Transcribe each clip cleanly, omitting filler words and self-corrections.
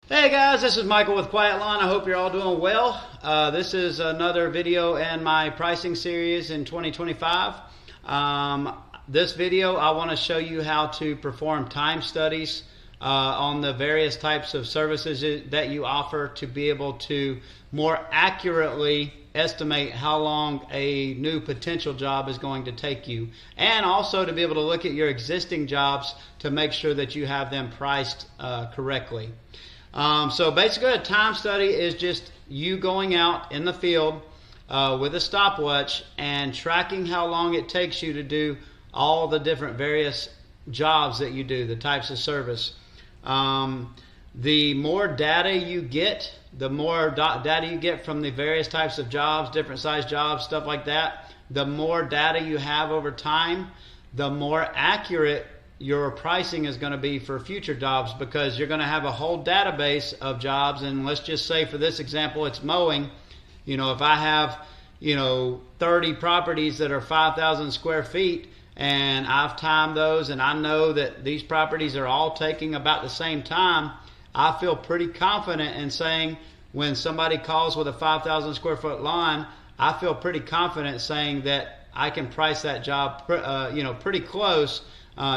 Hey guys, this is Michael with Quiet Lawn. I hope you're all doing well. This is another video in my pricing series in 2025. This video I want to show you how to perform time studies on the various types of services that you offer to be able to more accurately estimate how long a new potential job is going to take you, and also to be able to look at your existing jobs to make sure that you have them priced correctly. So basically a time study is just you going out in the field with a stopwatch and tracking how long it takes you to do all the different various jobs that you do, the types of service. The more data you get, the more data you get from the various types of jobs, different size jobs, stuff like that, the more data you have over time, the more accurate your pricing is going to be for future jobs, because you're going to have a whole database of jobs. And let's just say for this example, it's mowing. If I have 30 properties that are 5,000 square feet, and I've timed those, and I know that these properties are all taking about the same time, I feel pretty confident in saying, when somebody calls with a 5,000 square foot lawn, I feel pretty confident saying that I can price that job pretty close,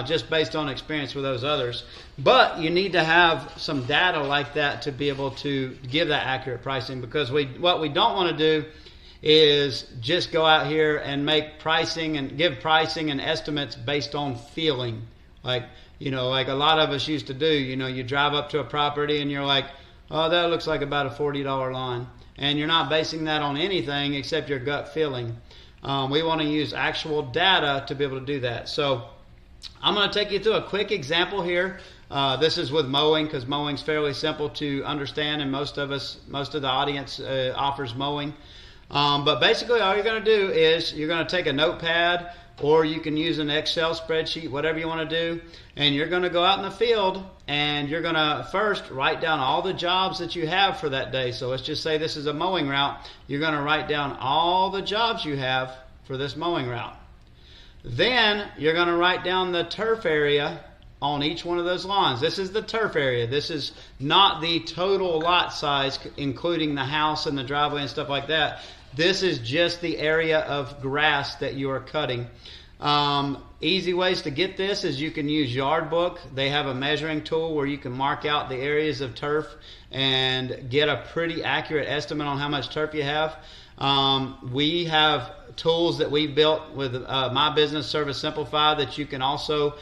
just based on experience with those others. But you need to have some data like that to be able to give that accurate pricing, because what we don't want to do is just go out here and make pricing and give pricing and estimates based on feeling. Like a lot of us used to do. You drive up to a property and you're like, oh, that looks like about a $40 lawn. And you're not basing that on anything except your gut feeling. We want to use actual data to be able to do that. So I'm going to take you through a quick example here. This is with mowing, because mowing's fairly simple to understand, and most of the audience offers mowing. But basically all you're going to do is you're going to take a notepad, or you can use an Excel spreadsheet, whatever you want to do, and you're going to go out in the field and you're going to first write down all the jobs that you have for that day. So let's just say this is a mowing route. You're going to write down all the jobs you have for this mowing route. Then you're going to write down the turf area on each one of those lawns. This is the turf area. This is not the total lot size, including the house and the driveway and stuff like that. This is just the area of grass that you are cutting. Easy ways to get this is you can use Yard Book. They have a measuring tool where you can mark out the areas of turf and get a pretty accurate estimate on how much turf you have. We have tools that we built with My Business Service Simplify that you can also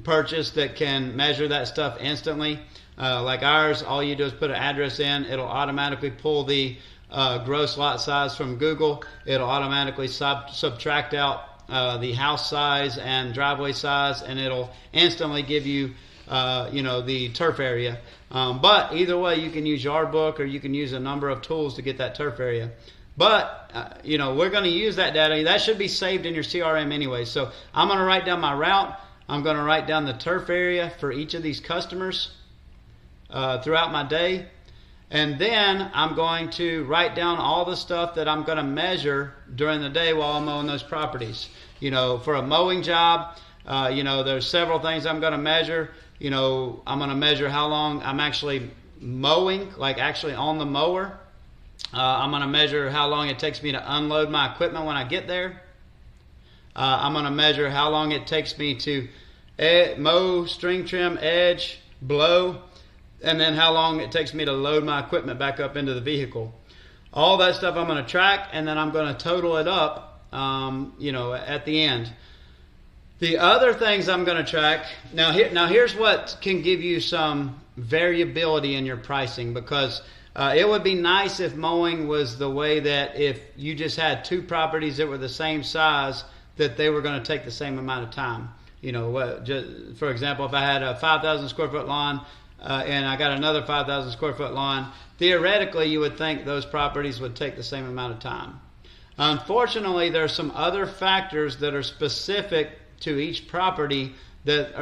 purchase that can measure that stuff instantly. Like ours, all you do is put an address in. It'll automatically pull the gross lot size from Google. It'll automatically subtract out the house size and driveway size, and it'll instantly give you the turf area. But either way, you can use Yard Book, or you can use a number of tools to get that turf area. But we're going to use that data. That should be saved in your CRM anyway. So I'm going to write down my route. I'm going to write down the turf area for each of these customers throughout my day. And then I'm going to write down all the stuff that I'm going to measure during the day while I'm mowing those properties. For a mowing job, there's several things I'm going to measure. I'm going to measure how long I'm actually mowing, like actually on the mower. I'm going to measure how long it takes me to unload my equipment when I get there. I'm going to measure how long it takes me to mow, string trim, edge, blow, and then how long it takes me to load my equipment back up into the vehicle. All that stuff I'm going to track, and then I'm going to total it up, at the end. The other things I'm going to track, now here's what can give you some variability in your pricing, because it would be nice if mowing was the way that if you just had two properties that were the same size, that they were going to take the same amount of time. For example, if I had a 5,000 square foot lawn and I got another 5,000 square foot lawn, theoretically you would think those properties would take the same amount of time. Unfortunately, there are some other factors that are specific to each property that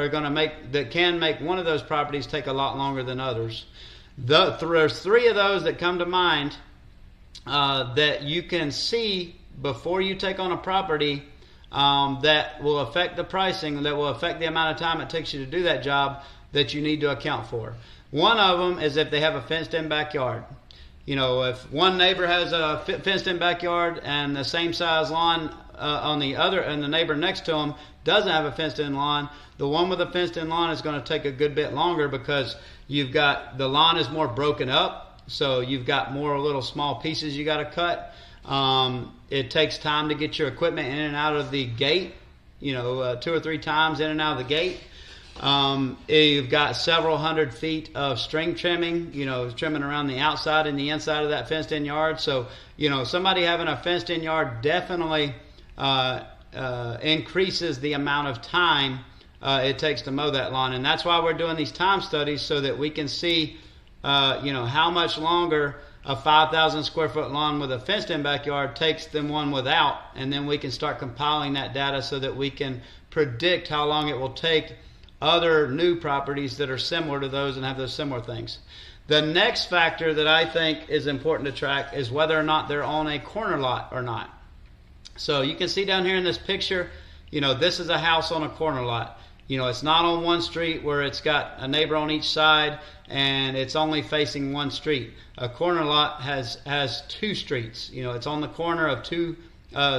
can make one of those properties take a lot longer than others. There's three of those that come to mind that you can see before you take on a property that will affect the pricing, that will affect the amount of time it takes you to do that job, that you need to account for. One of them is if they have a fenced-in backyard. If one neighbor has a fenced-in backyard and the same size lawn on the other, and the neighbor next to them doesn't have a fenced-in lawn, the one with a fenced-in lawn is going to take a good bit longer because the lawn is more broken up, so you've got more little small pieces you got to cut. It takes time to get your equipment in and out of the gate, 2 or 3 times in and out of the gate. You've got several hundred feet of string trimming, trimming around the outside and the inside of that fenced-in yard. So, somebody having a fenced-in yard definitely increases the amount of time it takes to mow that lawn. And that's why we're doing these time studies, so that we can see, how much longer a 5,000 square foot lawn with a fenced-in backyard takes than one without. And then we can start compiling that data so that we can predict how long it will take other new properties that are similar to those and have those similar things. The next factor that I think is important to track is whether or not they're on a corner lot or not. So you can see down here in this picture, this is a house on a corner lot. It's not on one street where it's got a neighbor on each side and it's only facing one street. A corner lot has 2 streets. It's on the corner of 2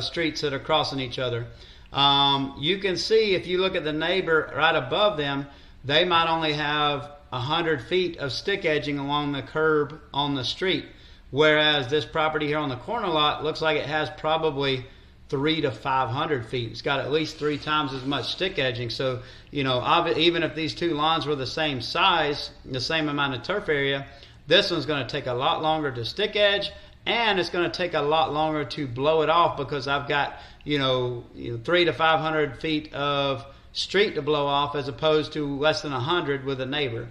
streets that are crossing each other. You can see, if you look at the neighbor right above them, they might only have 100 feet of stick edging along the curb on the street, whereas this property here on the corner lot looks like it has probably 300 to 500 feet. It's got at least 3 times as much stick edging. So, even if these 2 lawns were the same size, the same amount of turf area, this one's going to take a lot longer to stick edge, and it's going to take a lot longer to blow it off because I've got 300 to 500 feet of street to blow off as opposed to less than 100 with a neighbor.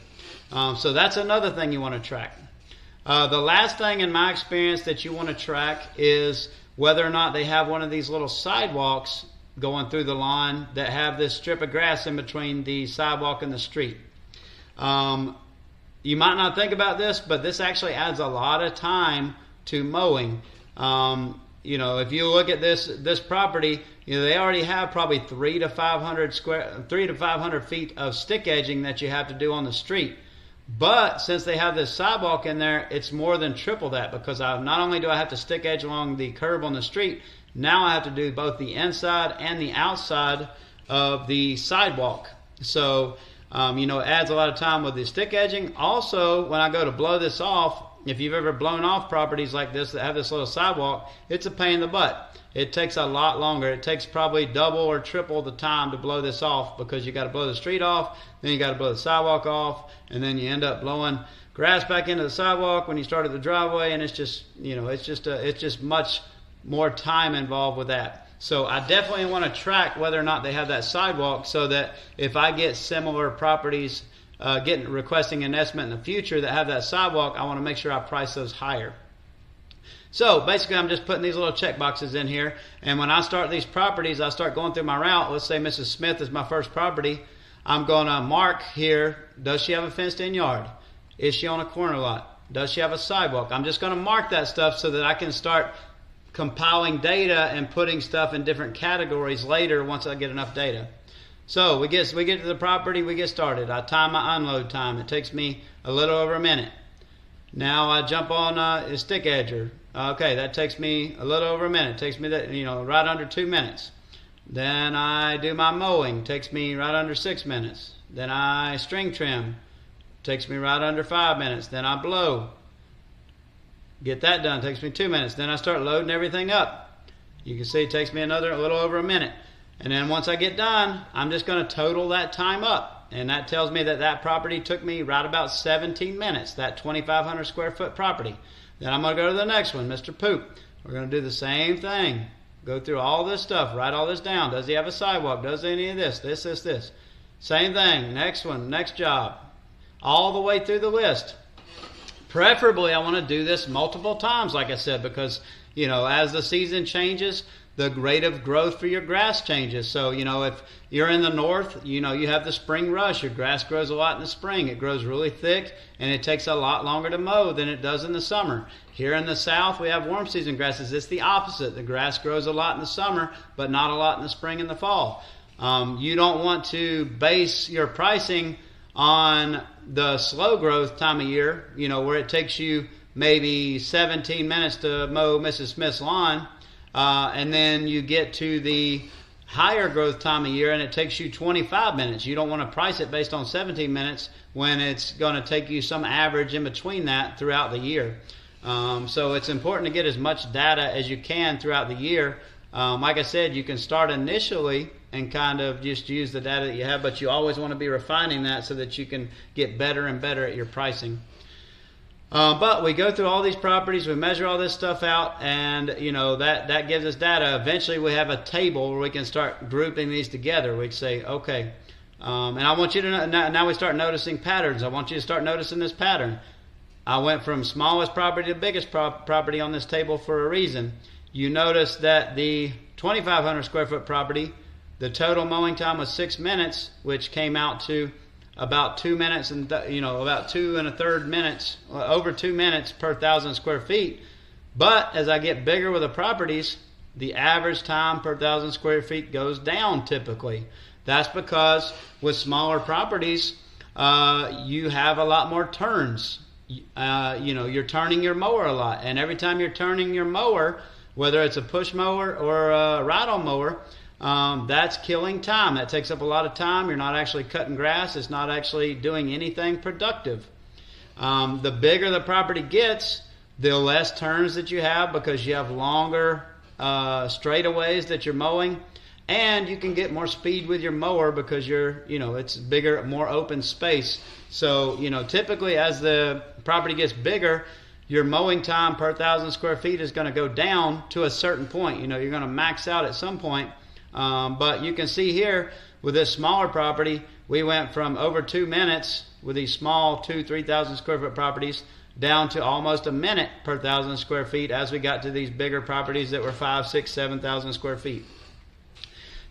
So that's another thing you want to track. The last thing in my experience that you want to track is whether or not they have one of these little sidewalks going through the lawn that have this strip of grass in between the sidewalk and the street. You might not think about this, but this actually adds a lot of time to mowing. If you look at this property, they already have probably 300 to 500 feet of stick edging that you have to do on the street. But since they have this sidewalk in there, it's more than triple that, because not only do I have to stick edge along the curb on the street, now I have to do both the inside and the outside of the sidewalk. So, it adds a lot of time with the stick edging. Also, when I go to blow this off, if you've ever blown off properties like this that have this little sidewalk, it's a pain in the butt. It takes a lot longer. It takes probably double or triple the time to blow this off, because you got to blow the street off, then you got to blow the sidewalk off, and then you end up blowing grass back into the sidewalk when you started the driveway, and it's just much more time involved with that. So I definitely want to track whether or not they have that sidewalk, so that if I get similar properties requesting an estimate in the future that have that sidewalk, I want to make sure I price those higher. So basically, I'm just putting these little check boxes in here, and when I start these properties, I start going through my route. Let's say Mrs. Smith is my first property. I'm going to mark here, does she have a fenced-in yard? Is she on a corner lot? Does she have a sidewalk? I'm just going to mark that stuff so that I can start compiling data and putting stuff in different categories later once I get enough data. So we get to the property, we get started. I time my unload time. It takes me a little over a minute. Now I jump on a stick edger. Okay, that takes me a little over a minute. It takes me right under 2 minutes. Then I do my mowing. It takes me right under 6 minutes. Then I string trim. It takes me right under 5 minutes. Then I blow. Get that done. It takes me 2 minutes. Then I start loading everything up. You can see it takes me a little over a minute. And then once I get done, I'm just going to total that time up. And that tells me that property took me right about 17 minutes, that 2,500 square foot property. Then I'm going to go to the next one, Mr. Poop. We're going to do the same thing. Go through all this stuff, write all this down. Does he have a sidewalk? Does any of this? This. Same thing. Next one, next job. All the way through the list. Preferably, I want to do this multiple times, like I said, because, as the season changes, the rate of growth for your grass changes. So, if you're in the north, you have the spring rush. Your grass grows a lot in the spring. It grows really thick, and it takes a lot longer to mow than it does in the summer. Here in the south, we have warm season grasses. It's the opposite. The grass grows a lot in the summer, but not a lot in the spring and the fall. You don't want to base your pricing On the slow growth time of year, where it takes you maybe 17 minutes to mow Mrs. Smith's lawn, and then you get to the higher growth time of year and it takes you 25 minutes. You don't want to price it based on 17 minutes when it's going to take you some average in between that throughout the year. So it's important to get as much data as you can throughout the year. Like I said, you can start initially and kind of just use the data that you have, but you always want to be refining that so that you can get better and better at your pricing. But we go through all these properties, we measure all this stuff out, and that gives us data. Eventually we have a table where we can start grouping these together. We say, okay, and I want you to now we start noticing patterns. I want you to start noticing this pattern. I went from smallest property to biggest property on this table for a reason. You notice that the 2,500 square foot property, the total mowing time was 6 minutes, which came out to about 2 minutes and about 2 1/3 minutes, over 2 minutes per 1,000 square feet. But as I get bigger with the properties, the average time per 1,000 square feet goes down typically. That's because with smaller properties, you have a lot more turns. You're turning your mower a lot, and every time you're turning your mower, whether it's a push mower or a ride-on mower, that's killing time. That takes up a lot of time. You're not actually cutting grass. It's not actually doing anything productive. The bigger the property gets, the less turns that you have because you have longer straightaways that you're mowing, and you can get more speed with your mower because it's bigger, more open space. So typically as the property gets bigger, your mowing time per 1,000 square feet is going to go down to a certain point. You're going to max out at some point. But you can see here with this smaller property, we went from over 2 minutes with these small 2,000-3,000 square foot properties down to almost a minute per 1,000 square feet as we got to these bigger properties that were 5,000, 6,000, 7,000 square feet.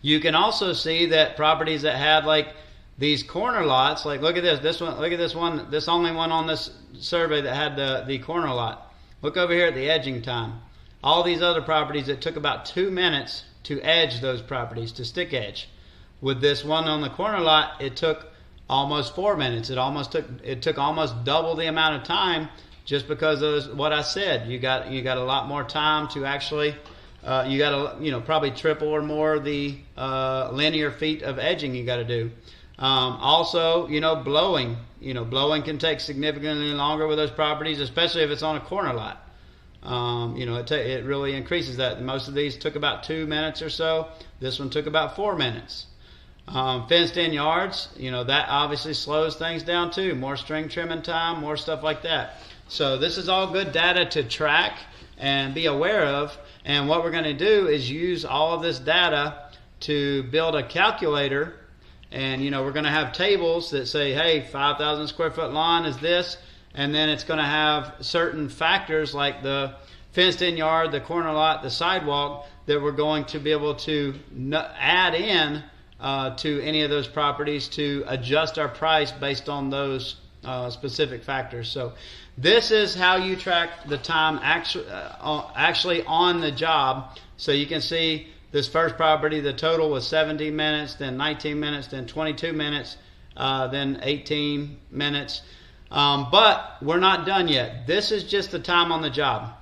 You can also see that properties that had like these corner lots, like look at this one, this only one on this survey that had the corner lot. Look over here at the edging time. All these other properties, it took about 2 minutes to edge those properties, to stick edge. With this one on the corner lot, it took almost 4 minutes. It took almost double the amount of time just because of what I said. You got a lot more time to actually you got to probably triple or more the linear feet of edging you got to do. Also, blowing. Blowing can take significantly longer with those properties, especially if it's on a corner lot. It really increases that. Most of these took about 2 minutes or so. This one took about 4 minutes. Fenced in yards, that obviously slows things down too. More string trimming time, more stuff like that. So this is all good data to track and be aware of. And what we're going to do is use all of this data to build a calculator. And we're going to have tables that say, hey, 5,000 square foot lawn is this. And then it's going to have certain factors like the fenced in yard, the corner lot, the sidewalk that we're going to be able to add in to any of those properties to adjust our price based on those specific factors. So this is how you track the time actually on the job. So you can see this first property, the total was 17 minutes, then 19 minutes, then 22 minutes, then 18 minutes. But we're not done yet. This is just the time on the job.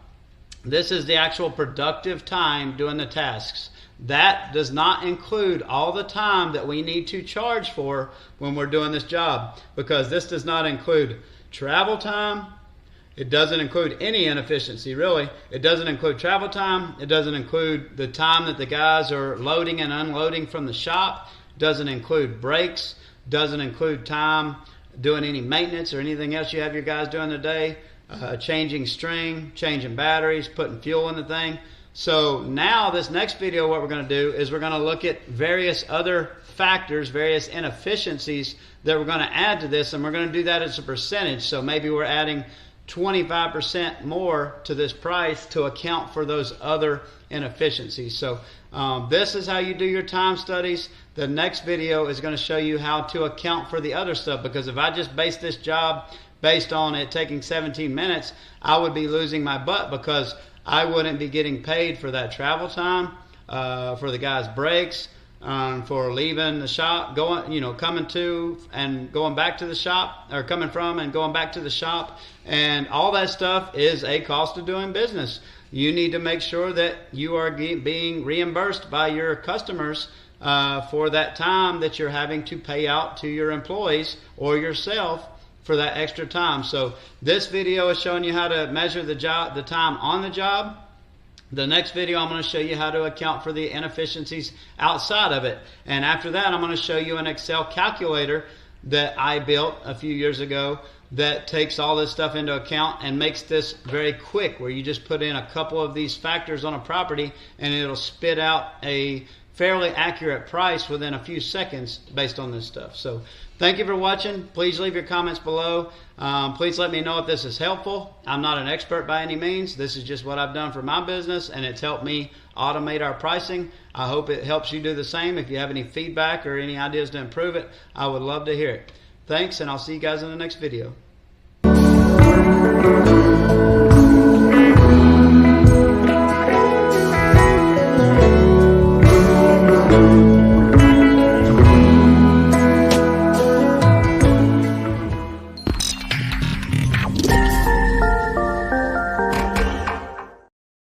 This is the actual productive time doing the tasks. That does not include all the time that we need to charge for when we're doing this job, because this does not include travel time. It doesn't include any inefficiency, really. It doesn't include travel time. It doesn't include the time that the guys are loading and unloading from the shop. It doesn't include breaks. It doesn't include time doing any maintenance or anything else you have your guys doing today. Changing string, changing batteries, putting fuel in the thing. So now this next video, what we're going to do is we're going to look at various other factors, various inefficiencies that we're going to add to this, and we're going to do that as a percentage. So maybe we're adding 25% more to this price to account for those other inefficiencies. So this is how you do your time studies. The next video is going to show you how to account for the other stuff, because if I just base this job based on it taking 17 minutes, I would be losing my butt, because I wouldn't be getting paid for that travel time, for the guys' breaks, for leaving the shop, coming to and going back to the shop, or coming from and going back to the shop, and all that stuff is a cost of doing business. You need to make sure that you are being reimbursed by your customers for that time that you're having to pay out to your employees or yourself for that extra time. So this video is showing you how to measure the time on the job. The next video, I'm going to show you how to account for the inefficiencies outside of it. And after that, I'm going to show you an Excel calculator that I built a few years ago that takes all this stuff into account and makes this very quick, where you just put in a couple of these factors on a property and it'll spit out a fairly accurate price within a few seconds based on this stuff. So thank you for watching. Please leave your comments below. Please let me know if this is helpful. I'm not an expert by any means. This is just what I've done for my business, and it's helped me automate our pricing. I hope it helps you do the same. If you have any feedback or any ideas to improve it, I would love to hear it. Thanks, and I'll see you guys in the next video.